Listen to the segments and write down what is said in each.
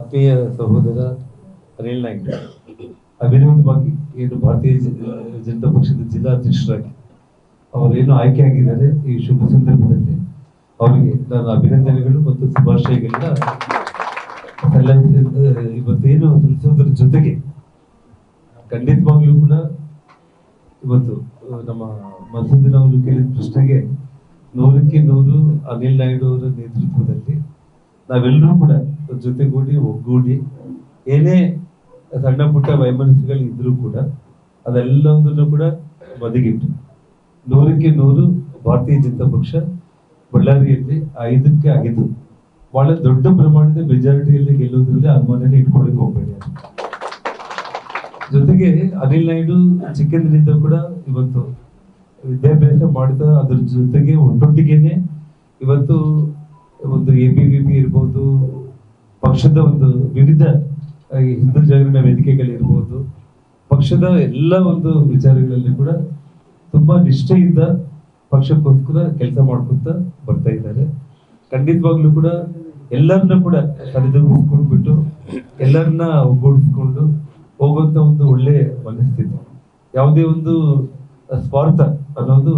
ಆತ್ಮೀಯ ಸಹೋದರ ಅನಿಲ್ ನಾಯ್ಕ್ ಅವಿರೋಧವಾಗಿ ಏನು ಭಾರತೀಯ ಜನತಾ ಪಕ್ಷದ ಜಿಲ್ಲಾಧ್ಯಕ್ಷರಾಗಿ ಅವರೇನು ಆಯ್ಕೆ ಆಗಿದ್ದಾರೆ ಈ ಶುಭ ಸಂದರ್ಭದಲ್ಲಿ ಅವರಿಗೆ ನನ್ನ ಅಭಿನಂದನೆಗಳು ಮತ್ತು ಶುಭಾಶಯಗಳನ್ನ ಇವತ್ತೇನು ಸಲ್ಲಿಸೋದ್ರ ಜೊತೆಗೆ ಖಂಡಿತವಾಗ್ಲೂ ಕೂಡ ಇವತ್ತು ನಮ್ಮ ಮಸೂದಿನ ಅವರು ಕೇಳಿದ ಪ್ರಶ್ನೆಗೆ 100ಕ್ಕೆ 100 ಅನಿಲ್ ನಾಯ್ಡು ಅವರ ನೇತೃತ್ವದಲ್ಲಿ ನಾವೆಲ್ಲರೂ ಕೂಡ ಜೊತೆಗೂಡಿ ಒಗ್ಗೂಡಿ ಏನೇ ಸಣ್ಣ ಪುಟ್ಟ ವೈಮನಸ್ಸುಗಳು ಇದ್ರೂ ಕೂಡ ಅದೆಲ್ಲದನ್ನು ಕೂಡ ಬದಿಗಿಟ್ಟು 100ಕ್ಕೆ 100 ಭಾರತೀಯ ಜನತಾ ಪಕ್ಷ ಬಳ್ಳಾರಿಯಲ್ಲಿ 5ಕ್ಕೆ 5 ಬಹಳ ದೊಡ್ಡ ಪ್ರಮಾಣದ ಮೆಜಾರಿಟಿಯಲ್ಲಿ ಗೆಲ್ಲುವುದರಲ್ಲಿ ಅನುಮಾನನೇ ಇಟ್ಕೊಳ್ಳಿಕ್ಕೆ ಹೋಗ್ಬೇಡಿ. ಜೊತೆಗೆ ಅನಿಲ್ ನಾಯ್ಡು ಚಿಕ್ಕಂದಿನಿಂದ ಕೂಡ ಇವತ್ತು ವಿದ್ಯಾಭ್ಯಾಸ ಮಾಡ್ತಾ ಅದ್ರ ಜೊತೆಗೆ ಒಟ್ಟೊಟ್ಟಿಗೆನೆ ಇವತ್ತು ಒಂದು ABVP ಇರ್ಬೋದು, ಪಕ್ಷದ ಒಂದು ವಿವಿಧ ಹಿಂದೂ ಜಾಗರಣ ವೇದಿಕೆಗಳಿರ್ಬೋದು, ಪಕ್ಷದ ಎಲ್ಲ ಒಂದು ವಿಚಾರಗಳಲ್ಲಿ ಕೂಡ ತುಂಬಾ ನಿಷ್ಠೆಯಿಂದ ಪಕ್ಷಕ್ಕೋಸ್ಕರ ಕೆಲಸ ಮಾಡ್ಕೊಂತ ಬರ್ತಾ ಇದ್ದಾರೆ. ಖಂಡಿತವಾಗ್ಲೂ ಕೂಡ ಎಲ್ಲರನ್ನ ಕೂಡ ಕರೆದೊಯ್ಸ್ಕೊಂಡ್ಬಿಟ್ಟು ಎಲ್ಲರನ್ನ ಒಗ್ಗೂಡಿಸ್ಕೊಂಡು ಹೋಗುವಂತ ಒಂದು ಒಳ್ಳೆ ಮನಸ್ಥಿತಿ, ಯಾವುದೇ ಒಂದು ಸ್ವಾರ್ಥ ಅನ್ನೋದು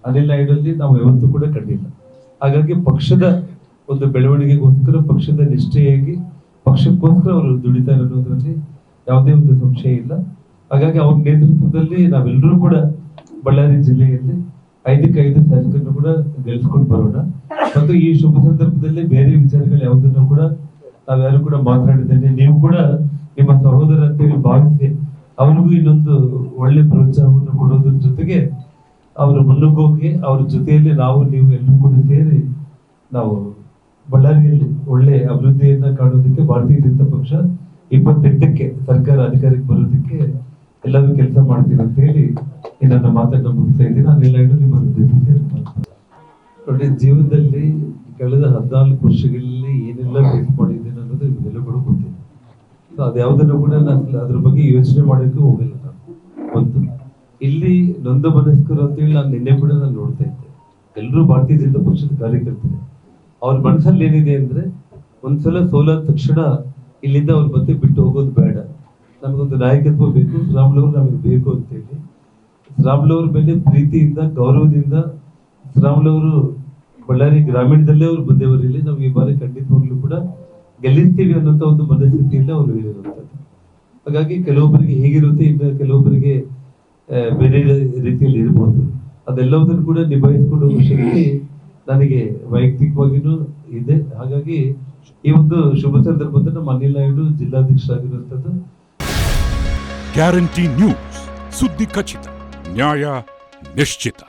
ಅನಿಲ್ ನಾಯ್ಡಲ್ಲಿ ನಾವು ಯಾವತ್ತೂ ಕೂಡ ಕಂಡಿಲ್ಲ. ಹಾಗಾಗಿ ಪಕ್ಷದ ಒಂದು ಬೆಳವಣಿಗೆಗೋಸ್ಕರ ಪಕ್ಷದ ನಿಷ್ಠೆಯಾಗಿ ಪಕ್ಷಕ್ಕೋಸ್ಕರ ಅವರು ದುಡಿತಾರೆ ಅನ್ನೋದ್ರಲ್ಲಿ ಯಾವುದೇ ಒಂದು ಸಂಶಯ ಇಲ್ಲ. ಹಾಗಾಗಿ ಅವ್ರ ನೇತೃತ್ವದಲ್ಲಿ ನಾವೆಲ್ಲರೂ ಕೂಡ ಬಳ್ಳಾರಿ ಜಿಲ್ಲೆಯಲ್ಲಿ 5ಕ್ಕೆ 5 ಶಾಸಕರನ್ನು ಕೂಡ ಗೆಲ್ಸ್ಕೊಂಡು ಬರೋಣ. ಮತ್ತು ಈ ಶುಭ ಸಂದರ್ಭದಲ್ಲಿ ಬೇರೆ ವಿಚಾರಗಳು ಯಾವುದನ್ನು ಕೂಡ ನಾವ್ಯಾರು ಕೂಡ ಮಾತನಾಡಿದ್ದೇನೆ, ನೀವು ಕೂಡ ನಿಮ್ಮ ಸಹೋದರ ಅಂತೇಳಿ ಭಾವಿಸಿ ಅವ್ರಿಗೂ ಇನ್ನೊಂದು ಒಳ್ಳೆ ಪ್ರೋತ್ಸಾಹವನ್ನು ಕೊಡೋದ್ರ ಜೊತೆಗೆ ಅವರು ಮುನ್ನುಗ್ಗೋಗಿ ಅವ್ರ ಜೊತೆಯಲ್ಲಿ ನೀವು ಎಲ್ಲರೂ ಕೂಡ ಸೇರಿ ನಾವು ಬಳ್ಳಾರಿಯಲ್ಲಿ ಒಳ್ಳೆ ಅಭಿವೃದ್ಧಿಯನ್ನ ಕಾಣೋದಕ್ಕೆ ಭಾರತೀಯ ಜನತಾ ಪಕ್ಷ 28ಕ್ಕೆ ಸರ್ಕಾರ ಅಧಿಕಾರಕ್ಕೆ ಬರೋದಕ್ಕೆ ಎಲ್ಲರೂ ಕೆಲಸ ಮಾಡ್ತೀವಿ ಅಂತ ಹೇಳಿ ನನ್ನ ಮಾತನ್ನ ಮುಗಿಸ್ತಾ ಇದ್ದೀನಿ. ಅನಿಲ್ ನಾಯ್ಡು ನಿಮ್ಮ ನೋಡಿ, ಜೀವನದಲ್ಲಿ ಕಳೆದ 14 ವರ್ಷಗಳಲ್ಲಿ ಏನೆಲ್ಲ ಫೇಸ್ ಮಾಡಿದ್ದೀನಿ ಅನ್ನೋದು ನಿಮ್ಗೆಲ್ಲ ಕೂಡ ಗೊತ್ತಿದೆ. ಸೊ ಅದ್ಯಾವುದನ್ನು ಕೂಡ ನಾನು ಅದ್ರ ಬಗ್ಗೆ ಯೋಚನೆ ಮಾಡೋಕೆ ಹೋಗಿಲ್ಲ. ನಾನು ಒಂದು ಇಲ್ಲಿ ನೊಂದ ಮನಸ್ಕರು ಅಂತೇಳಿ ನಾನು ನಿನ್ನೆ ಕೂಡ ನಾನು ನೋಡ್ತಾ ಇದ್ದೆ. ಎಲ್ಲರೂ ಭಾರತೀಯ ಜನತಾ ಪಕ್ಷದ ಕಾರ್ಯಕರ್ತರು, ಅವ್ರ ಮನಸ್ಸಲ್ಲಿ ಏನಿದೆ ಅಂದ್ರೆ ಒಂದ್ಸಲ ಸೋಲಾದ ತಕ್ಷಣ ಇಲ್ಲಿಂದ ಅವ್ರ ಮತ್ತೆ ಬಿಟ್ಟು ಹೋಗೋದು ಬೇಡ, ನಮಗೊಂದು ನಾಯಕತ್ವ ಬೇಕು, ಶ್ರೀರಾಮುಲು ನಮಗೆ ಬೇಕು ಅಂತೇಳಿ ಶ್ರೀರಾಮುಲು ಮೇಲೆ ಪ್ರೀತಿಯಿಂದ ಗೌರವದಿಂದ ಶ್ರೀರಾಮುಲು ಬಳ್ಳಾರಿ ಗ್ರಾಮೀಣದಲ್ಲೇ ಅವ್ರು ಬಂದೇವರಲ್ಲಿ ನಾವು ಈ ಬಾರಿ ಖಂಡಿತವಾಗ್ಲೂ ಕೂಡ ಗೆಲ್ಲಿಸ್ತೀವಿ ಅನ್ನೋಂಥ ಒಂದು ಮನಸ್ಥಿತಿಯಿಂದ ಅವ್ರು ಹೇಳಿರುವಂಥದ್ದು. ಹಾಗಾಗಿ ಕೆಲವೊಬ್ಬರಿಗೆ ಹೇಗಿರುತ್ತೆ, ಇನ್ನು ಕೆಲವೊಬ್ಬರಿಗೆ ಬೇರೆ ರೀತಿಯಲ್ಲಿ ಇರ್ಬೋದು. ಅದೆಲ್ಲದನ್ನು ಕೂಡ ನಿಭಾಯಿಸಿಕೊಂಡು ಹೋಗುವ ಶಕ್ತಿ ನನಗೆ ವೈಯಕ್ತಿಕವಾಗಿನೂ ಇದೆ. ಹಾಗಾಗಿ ಈ ಒಂದು ಶುಭ ಸಂದರ್ಭದಲ್ಲಿ ನಮ್ಮ ಅನಿಲ್ ನಾಯ್ಡು ಜಿಲ್ಲಾಧ್ಯಕ್ಷರಾಗಿರುವಂಥದ್ದು. ಗ್ಯಾರಂಟಿ ನ್ಯೂಸ್, ಸುದ್ದಿ ಖಚಿತ, ನ್ಯಾಯ ನಿಶ್ಚಿತ.